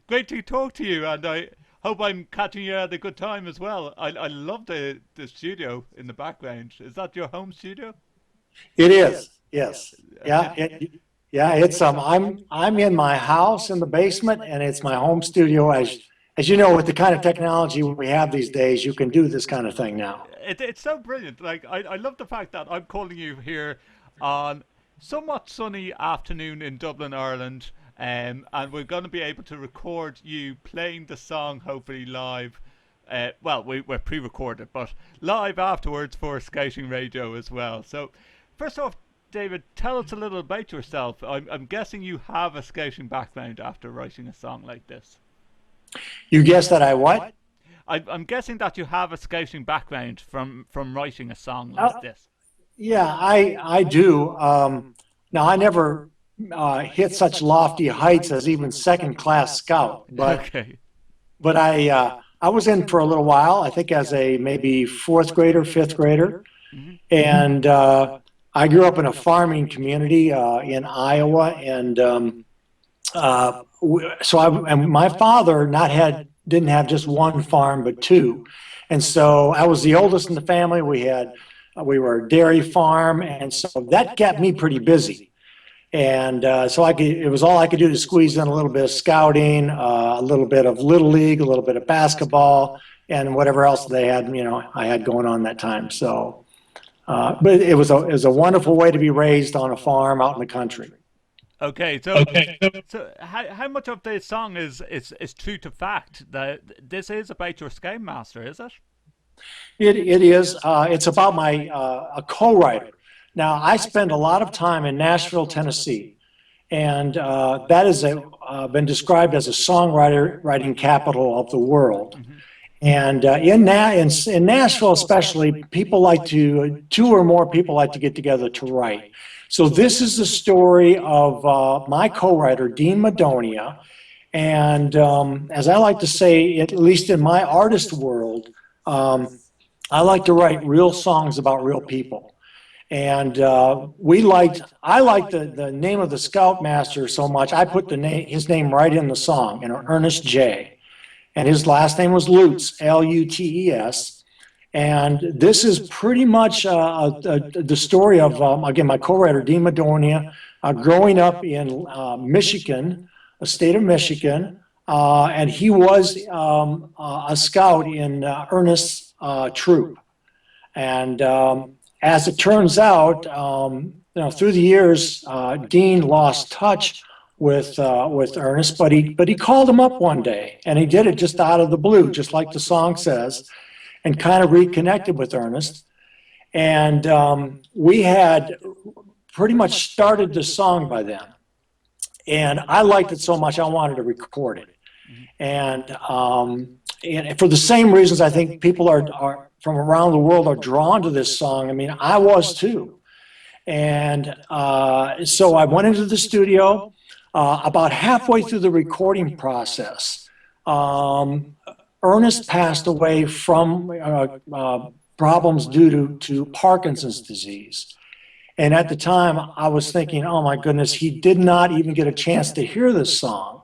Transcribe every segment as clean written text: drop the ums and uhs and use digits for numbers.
Great to talk to you, and I hope I'm catching you at a good time as well. I love the studio in the background. Is that your home studio? It is, yes, yeah, It, yeah. It's I'm in my house in the basement, and it's my home studio. As you know, with the kind of technology we have these days, you can do this kind of thing now. it's so brilliant. Like I love the fact that I'm calling you here on somewhat sunny afternoon in Dublin, Ireland, and we're going to be able to record you playing the song hopefully live. Well, we're pre-recorded, but live afterwards for Scouting Radio as well. So, first off, David, tell us a little about yourself. I'm guessing you have a scouting background after writing a song like this. You guessed that I what? I'm guessing that you have a scouting background from writing a song Uh, like this. yeah, I do. Now I never hit such lofty heights as even second class scout, Okay. but I was in for a little while. I think as a maybe fourth grader, fifth grader, Hmm. and I grew up in a farming community in Iowa, and and my father not had didn't have just one farm but two, and so I was the oldest in the family. We were a dairy farm, and so that kept me pretty busy. And so it was all I could do to squeeze in a little bit of scouting, a little bit of little league, a little bit of basketball, and whatever else they had, I had going on that time. So, but it was a wonderful way to be raised on a farm out in the country. Okay, so how much of this song is true to fact? That this is about your scoutmaster, is it? It is. It's about my a co-writer. Now, I spend a lot of time in Nashville, Tennessee, and that is been described as a songwriter writing capital of the world. Hmm. And in Nashville, especially, people like to two or more people like to get together to write. So this is the story of my co-writer Dean Madonia, and as I like to say, at least in my artist world, um, I like to write real songs about real people. And I liked the name of the Scoutmaster so much, I put his name right in the song, Ernest J. And his last name was Lutz, Lutes. And this is pretty much the story of, again, my co-writer, Dean Madonia, growing up in Michigan, the state of Michigan. And he was a scout in Ernest's troop. And as it turns out, through the years, Dean lost touch with Ernest, but he called him up one day, and he did it just out of the blue, just like the song says, and kind of reconnected with Ernest. And we had pretty much started the song by then, and I liked it so much I wanted to record it. Hmm. And and for the same reasons, I think people are from around the world are drawn to this song. I mean, I was too. And so I went into the studio. About halfway through the recording process, um, Ernest passed away from problems due to Parkinson's disease. And at the time, I was thinking, oh my goodness, he did not even get a chance to hear this song.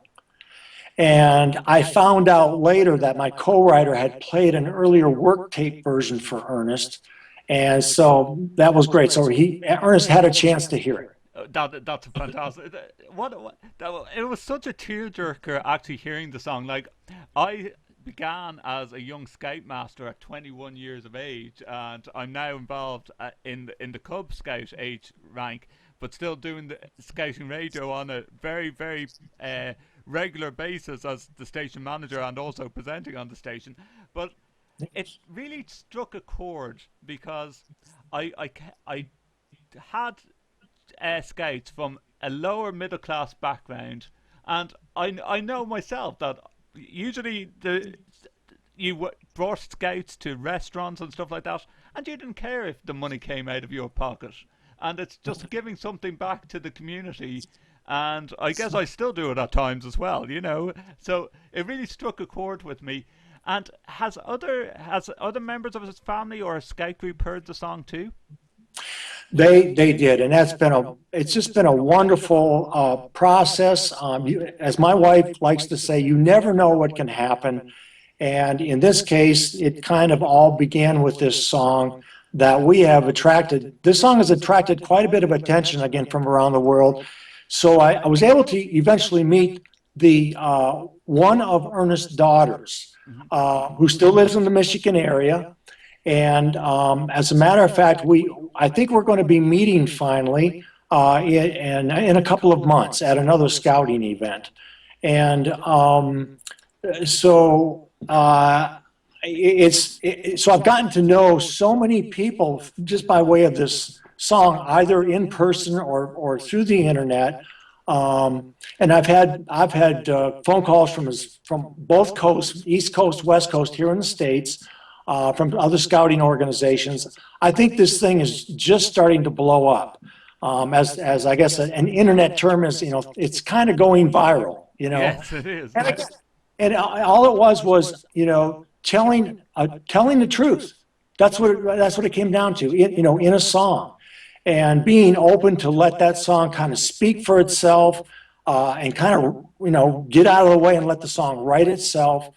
And I found out later that my co-writer had played an earlier work tape version for Ernest. And so that was great. So Ernest had a chance to hear it. That's a fantastic. It was such a tearjerker actually hearing the song. Like I began as a young scoutmaster at 21 years of age, and I'm now involved in the Cub Scout age rank, but still doing the scouting radio on a very uh, regular basis as the station manager and also presenting on the station. But it really struck a chord because I had scouts from a lower middle class background, and I know myself that usually brought scouts to restaurants and stuff like that, and you didn't care if the money came out of your pocket, and it's just giving something back to the community. And I guess I still do it at times as well, you know. So it really struck a chord with me. And has other members of his family or his scout group heard the song too? They did, and it's just been a wonderful process. As my wife likes to say, you never know what can happen. And in this case, it kind of all began with this song that we have attracted. This song has attracted quite a bit of attention, again, from around the world. So I was able to eventually meet the one of Ernest's daughters, who still lives in the Michigan area. And as a matter of fact, I think we're going to be meeting finally in a couple of months at another scouting event. And so so I've gotten to know so many people just by way of this song, either in person or through the internet. And I've had phone calls from both coasts, East Coast, West Coast, here in the States, from other scouting organizations. I think this thing is just starting to blow up. As I guess an internet term is, it's kind of going viral, Yes, it is. And all it was, telling the truth. That's what it came down to, in a song, and being open to let that song kind of speak for itself, and kind of, get out of the way and let the song write itself.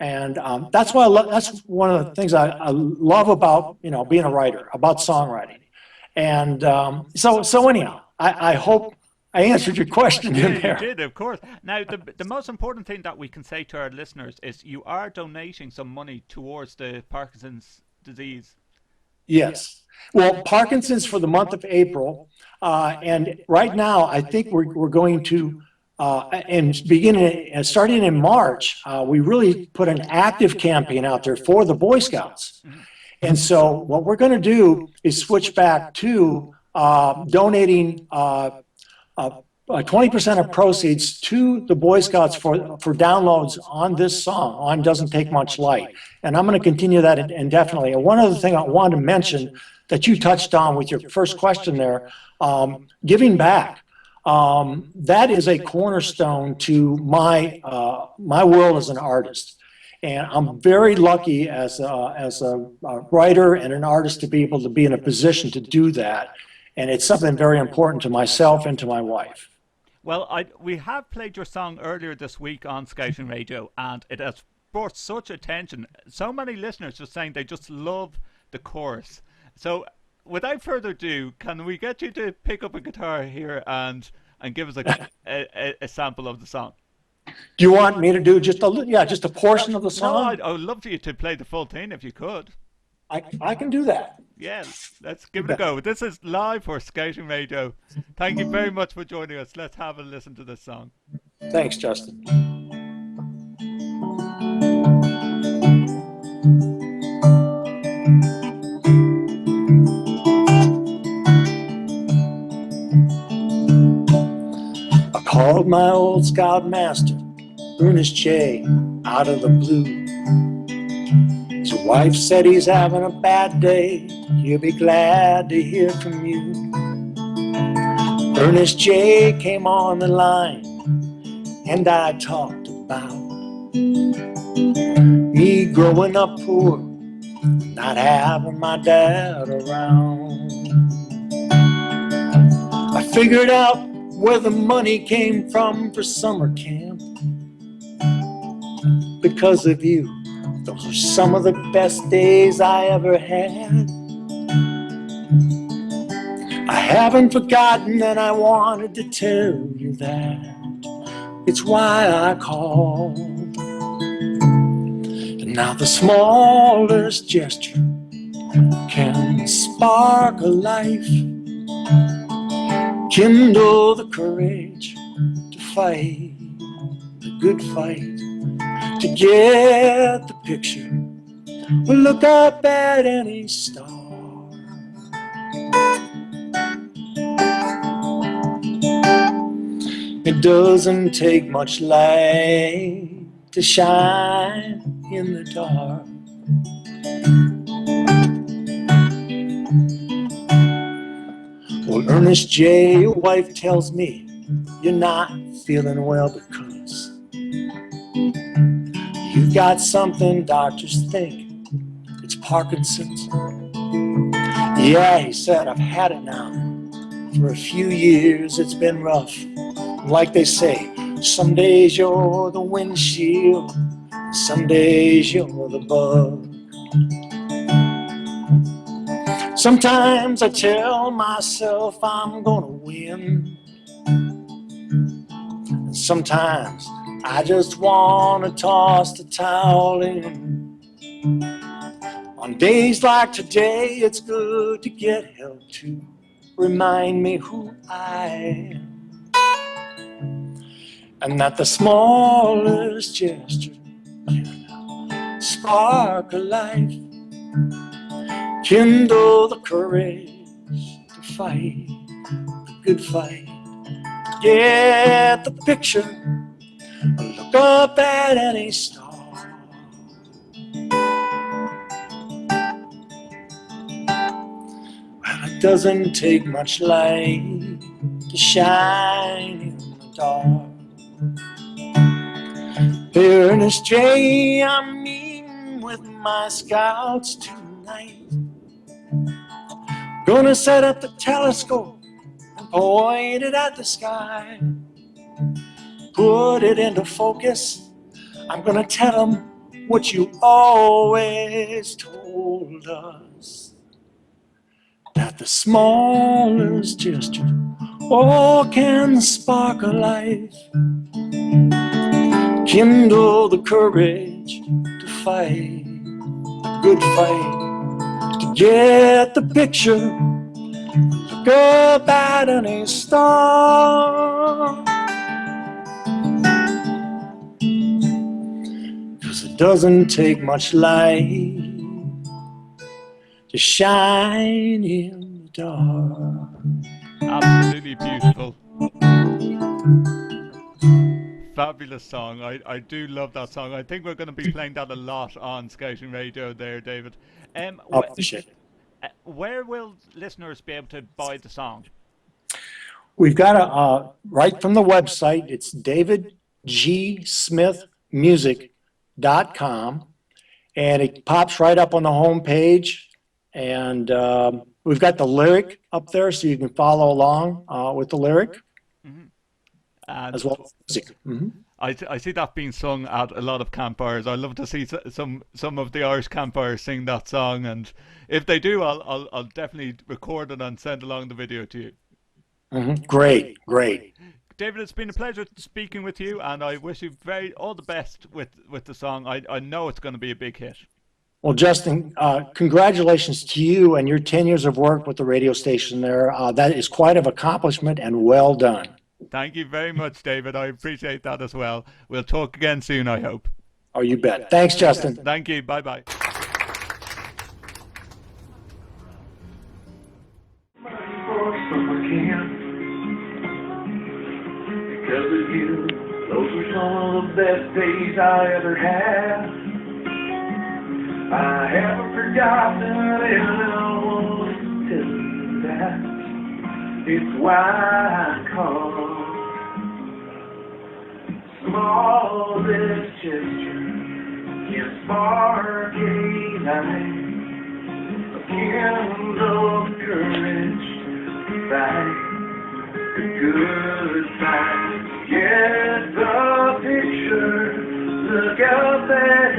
And that's why that's one of the things I love about, being a writer, about songwriting. And so anyhow, I hope I answered your question in Yeah, you there. did, of course. Now, the most important thing that we can say to our listeners is you are donating some money towards the Parkinson's disease. Yes. Well, Parkinson's for the month of April, and right now I think we're going to, and starting in March, we really put an active campaign out there for the Boy Scouts. And so what we're going to do is switch back to donating 20% of proceeds to the Boy Scouts for downloads on this song, on Doesn't Take Much Light. And I'm going to continue that indefinitely. And one other thing I wanted to mention that you touched on with your first question there, giving back. That is a cornerstone to my world as an artist. And I'm very lucky as a writer and an artist to be able to be in a position to do that. And it's something very important to myself and to my wife. Well, we have played your song earlier this week on Scouting Radio, and it has brought such attention. So many listeners just saying they just love the chorus. So, without further ado, can we get you to pick up a guitar here and give us a sample of the song? Do you want me to do just a portion of the No, song? I would love for you to play the full thing if you could. I can do that. Yeah, let's give it a go. This is live for Scouting Radio. Thank you very much for joining us. Let's have a listen to this song. Thanks, Justin. I called my old scoutmaster, Ernest J., out of the blue. His wife said he's having a bad day. He'll be glad to hear from you. Ernest J. came on the line, and I talked about me growing up poor, not having my dad around. I figured out where the money came from for summer camp. Because of you, those are some of the best days I ever had. I haven't forgotten, and I wanted to tell you that. It's why I called. And now the smallest gesture can spark a life, kindle the courage to fight the good fight, to get the picture or look up at any star. It doesn't take much light to shine in the dark. Well, Ernest J., your wife tells me you're not feeling well because you've got something doctors think it's Parkinson's. Yeah, he said, I've had it now. For a few years it's been rough. Like they say, some days you're the windshield, some days you're the bug. Sometimes I tell myself I'm gonna win, and sometimes I just wanna toss the towel in. On days like today, it's good to get help to remind me who I am, and that the smallest gesture can spark a life, kindle the courage to fight the good fight. Get the picture, look up at any star. Well, it doesn't take much light to shine in the dark. There in this J, I'm meeting with my scouts tonight. Gonna set up the telescope and point it at the sky. Put it into focus. I'm gonna tell them what you always told us, that the smallest gesture, oh, can spark a life, kindle the courage to fight the good fight, to get the picture, look up at any star. 'Cause it doesn't take much light to shine in the dark. Absolutely beautiful. Fabulous song. I do love that song. I think we're going to be playing that a lot on Scouting Radio there, David. I appreciate it. Where will listeners be able to buy the song? We've got a, right from the website, it's davidgsmithmusic.com, and it pops right up on the home page. And we've got the lyric up there so you can follow along with the lyric. As well as music. Mm-hmm. I see that being sung at a lot of campfires. I love to see some of the Irish campfires sing that song, and if they do, I'll definitely record it and send along the video to you. Mm-hmm. Great. David, it's been a pleasure speaking with you, and I wish you all the best with the song. I know it's going to be a big hit. Well, Justin, congratulations to you and your 10 years of work with the radio station there. That is quite an accomplishment, and well done. Thank you very much, David. I appreciate that as well. We'll talk again soon, I hope. Oh, you bet. Thanks, Justin. Thank you. Bye-bye. Because of you, those were some of the best days I ever had. I haven't forgotten it, and I want to tell you that. It's why I call smallest gesture can spark a light, a kindle of courage to fight the good fight. Get the picture, look up at